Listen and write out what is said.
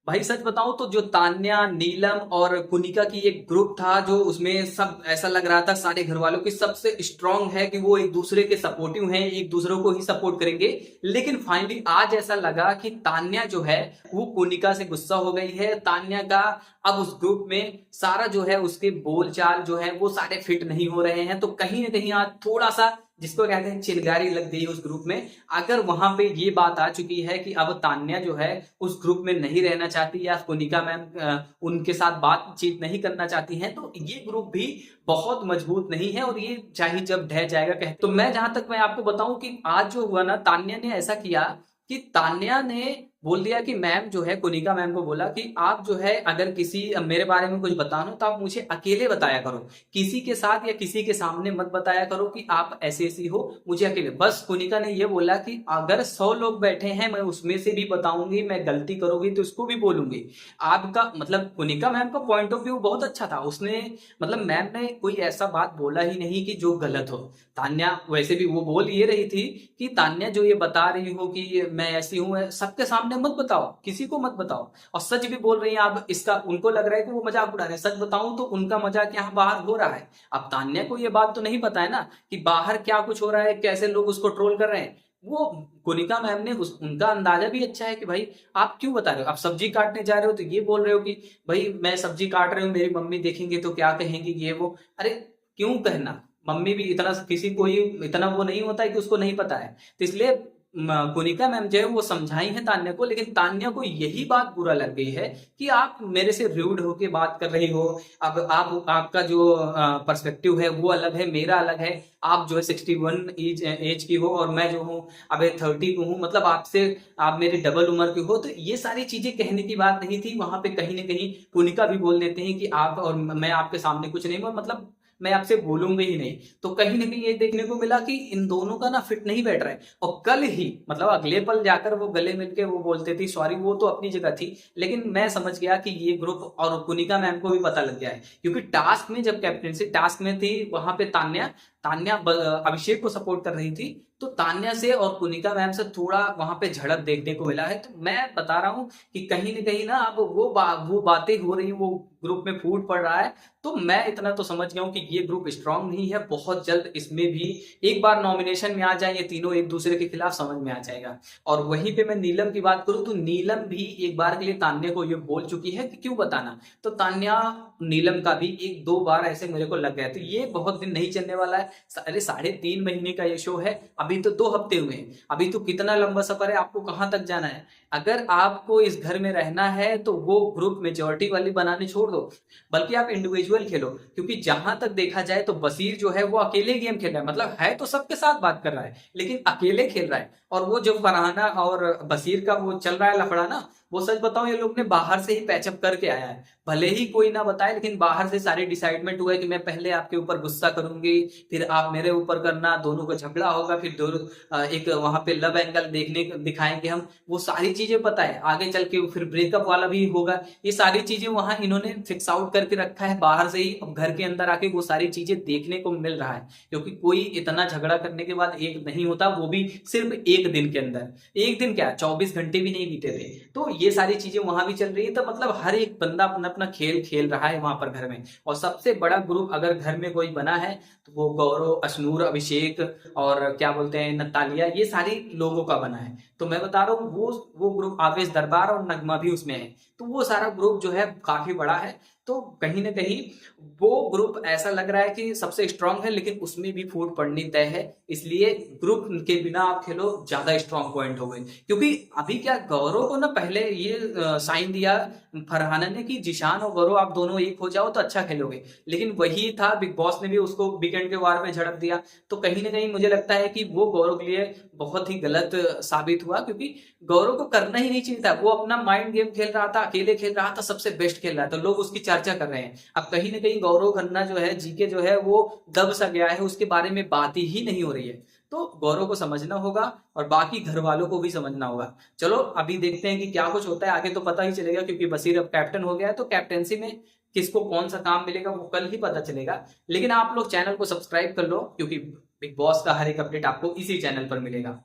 भाई सच बताऊं तो जो तान्या, नीलम और कुनिका की एक ग्रुप था, जो उसमें सब ऐसा लग रहा था सारे घर वालों की सबसे स्ट्रांग है कि वो एक दूसरे के सपोर्टिव हैं, एक दूसरे को ही सपोर्ट करेंगे। लेकिन फाइनली आज ऐसा लगा कि तान्या जो है वो कुनिका से गुस्सा हो गई है। तान्या का अब उस ग्रुप में सारा जो है उसके बोलचाल जो है वो सारे फिट नहीं हो रहे हैं। तो कहीं ना कहीं आज थोड़ा सा जिसको कहते हैं चिंगारी लग गई उस ग्रुप में। अगर वहां पे ये बात आ चुकी है कि अब तान्या जो है उस ग्रुप में नहीं रहना चाहती या कोनिका मैम उनके साथ बातचीत नहीं करना चाहती हैं, तो ये ग्रुप भी बहुत मजबूत नहीं है और ये चाहे जब ढह जाएगा कह। तो मैं जहां तक मैं आपको बताऊं कि आज जो हुआ ना, तान्या ने ऐसा किया कि तान्या ने बोल दिया कि मैम जो है, कोनिका मैम को बोला कि आप जो है अगर किसी मेरे बारे में कुछ बताना हो तो आप मुझे अकेले बताया करो, किसी के साथ या किसी के सामने मत बताया करो कि आप ऐसी ऐसी हो, मुझे अकेले। बस कोनिका ने ये बोला कि अगर 100 लोग बैठे हैं मैं उसमें से भी बताऊंगी, मैं गलती करूंगी तो उसको भी बोलूंगी। आपका मतलब कोनिका मैम का पॉइंट ऑफ व्यू बहुत अच्छा था। उसने मतलब मैम ने कोई ऐसा बात बोला ही नहीं कि जो गलत हो। तान्या वैसे भी वो बोल ये रही थी कि तान्या जो ये बता रही हो कि मैं ऐसी हूं, सबके सामने मत बताओ, किसी को मत बताओ। और सच भी बोल रही हैं आप। इसका उनको लग रहा है कि वो मजाक उड़ा रहे हैं, सच बताऊं तो उनका मजाक यहाँ बाहर हो रहा है। अब तान्या को ये बात तो नहीं पता है ना कि बाहर क्या कुछ हो रहा है, कैसे लोग उसको ट्रोल कर रहे हैं। वो कोनिका मैम ने उनका अंदाजा भी अच्छा है कि भाई आप क्यों बता रहे हो, आप सब्जी काटने जा रहे हो तो ये बोल रहे हो कि भाई मैं सब्जी काट रही हूँ, मेरी मम्मी देखेंगे तो क्या कहेंगी, ये वो। अरे क्यों कहना, मम्मी भी इतना, किसी को ही इतना वो नहीं होता है कि उसको नहीं पता है। तो इसलिए कोनिका मैम जो है वो समझाई है तान्या को, लेकिन तान्या को यही बात बुरा लग गई है कि आप मेरे से रूड होके बात कर रही हो। अब आप, आपका जो पर्सपेक्टिव है वो अलग है, मेरा अलग है। आप जो है 61 एज की हो और मैं जो हूँ अबे 30 को हूँ, मतलब आपसे आप मेरी डबल उम्र की हो। तो ये सारी चीजें कहने की बात नहीं थी। वहां पे कहीं ना कहीं कोनिका भी बोल देते हैं कि आप और मैं आपके सामने कुछ नहीं हूँ, मतलब मैं आपसे बोलूंगी ही नहीं। तो कहीं ना कहीं ये देखने को मिला कि इन दोनों का ना फिट नहीं बैठ रहा है। और कल ही मतलब अगले पल जाकर वो गले मिलके वो बोलते थी सॉरी, वो तो अपनी जगह थी। लेकिन मैं समझ गया कि ये ग्रुप, और कुनिका मैम को भी पता लग गया है क्योंकि टास्क में जब कैप्टनसी टास्क में थी वहां पे तान्या तान्या अभिषेक को सपोर्ट कर रही थी। तो तान्या से और कुनिका मैम से थोड़ा वहां पे झड़प देखने को मिला है। तो मैं बता रहा हूँ कि कहीं ना कहीं ना अब वो बातें हो रही, वो ग्रुप में फूट पड़ रहा है। तो मैं इतना तो समझ गया हूँ कि ये ग्रुप स्ट्रांग नहीं है। बहुत जल्द इसमें भी एक बार नॉमिनेशन में आ जाए ये तीनों एक दूसरे के खिलाफ, समझ में आ जाएगा। और वहीं पे मैं नीलम की बात करूं तो नीलम भी एक बार के लिए तान्या को ये बोल चुकी है कि क्यों बताना। तो तान्या, नीलम का भी एक दो बार ऐसे मेरे को लग गया। तो ये बहुत दिन नहीं चलने वाला है। अरे 3.5 महीने का ये शो है, अभी तो 2 हफ्ते हुए हैं। अभी तो कितना लंबा सफर है, आपको कहां तक जाना है। अगर आपको इस घर में रहना है तो वो ग्रुप मेजोरिटी वाली बनाने छोड़ दो, बल्कि आप इंडिविजुअल खेलो। क्योंकि जहां तक देखा जाए तो बसीर जो है वो अकेले गेम खेल रहा है, मतलब है तो सबके साथ बात कर रहा है लेकिन अकेले खेल रहा है। और वो जो फरहाना और बसीर का वो चल रहा है लफड़ा ना, वो सच बताऊं ये लोग ने बाहर से ही पैचअप करके आया है। भले ही कोई ना बताए लेकिन बाहर से सारी डिसाइडमेंट हुआ है कि मैं पहले आपके ऊपर गुस्सा करूंगी, फिर आप मेरे ऊपर करना, दोनों का झगड़ा होगा, फिर दोनों एक वहां पे लव एंगल देखने दिखाएंगे हम। वो सारी चीजें पता है, आगे चल के फिर ब्रेकअप वाला भी होगा। ये सारी चीजें वहां इन्होंने फिक्स आउट करके रखा है बाहर से ही। अब घर के अंदर आके वो सारी चीजें देखने को मिल रहा है, क्योंकि कोई इतना झगड़ा करने के बाद एक नहीं होता, वो भी सिर्फ एक दिन के अंदर। एक दिन क्या, 24 घंटे भी नहीं बीते थे। तो ये सारी चीजें वहां भी चल रही है। तो मतलब हर एक बंदा अपना अपना खेल खेल रहा है वहां पर घर में। और सबसे बड़ा ग्रुप अगर घर में कोई बना है तो वो गौरव, अशनूर, अभिषेक और क्या बोलते हैं नतालिया, ये सारी लोगों का बना है। तो मैं बता रहा हूँ वो ग्रुप आवेश दरबार और नगमा भी उसमें है। तो वो सारा ग्रुप जो है काफी बड़ा है। तो कहीं ना कहीं वो ग्रुप ऐसा लग रहा है कि सबसे स्ट्रांग है, लेकिन उसमें भी फूट पड़नी तय है। इसलिए ग्रुप के बिना आप खेलो, ज्यादा स्ट्रांग पॉइंट हो गए। क्योंकि अभी क्या, गौरव को ना पहले ये साइन दिया फरहाना ने कि जिशान और गौरव आप दोनों एक हो जाओ तो अच्छा खेलोगे। लेकिन वही था, बिग बॉस ने भी उसको वीकेंड के वार में झड़प दिया। तो कहीं ना कहीं मुझे लगता है कि वो गौरव के लिए बहुत ही गलत साबित हुआ, क्योंकि गौरव को करना ही नहीं चाहिए था। वो अपना माइंड गेम खेल रहा था, अकेले खेल रहा था, सबसे बेस्ट खेल रहा था, लोग उसकी चर्चा कर रहे हैं। अब कहीं ना कहीं गौरव खन्ना जो है, जीके जो है वो दब सा गया है, उसके बारे में बात ही नहीं हो रही है। तो गौरव को समझना होगा और बाकी घर वालों को भी समझना होगा। चलो अभी देखते हैं कि क्या कुछ होता है, आगे तो पता ही चलेगा, क्योंकि बसीर अब कैप्टन हो गया है। तो कैप्टेंसी में किसको कौन सा काम मिलेगा वो कल ही पता चलेगा। लेकिन आप लोग चैनल को सब्सक्राइब कर लो, क्योंकि बिग बॉस का हर एक अपडेट आपको इसी चैनल पर मिलेगा।